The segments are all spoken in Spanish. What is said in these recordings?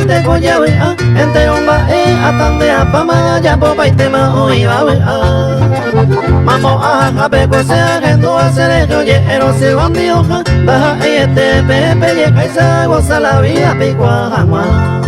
te collawe entre umba atande apama ya popa y tema oibawe mamo hape kosea gendo hacer oye ero se bandi hoja baja este pepe ye kaisa goza la vida picua jamás.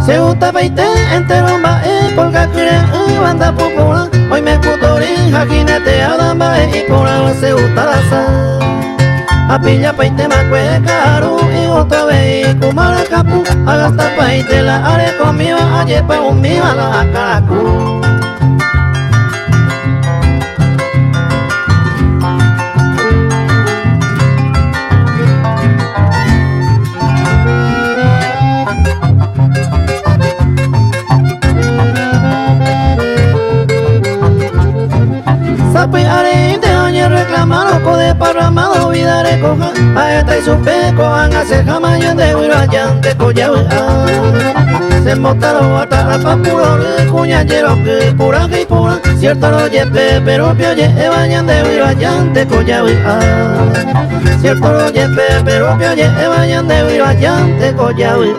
Se gusta peite entero ma polka kure banda popular hoy me putori jinete adamba y por ahora se gusta la sal a pilla peite ma cue caro y otra vez kumara capu a gastar peite la are conmigo ayer pa un mío a la caracu. Sapi are de año reclamado de parramado vida recoja a esta y su peco van a hacer jamayo de huirayante collawe se montaron hasta la papuro de cuñallero que pura cierto lo lleve pero pioye bañan de huirayante collawe cierto lo lleve pero pioye bañan de huirayante collawe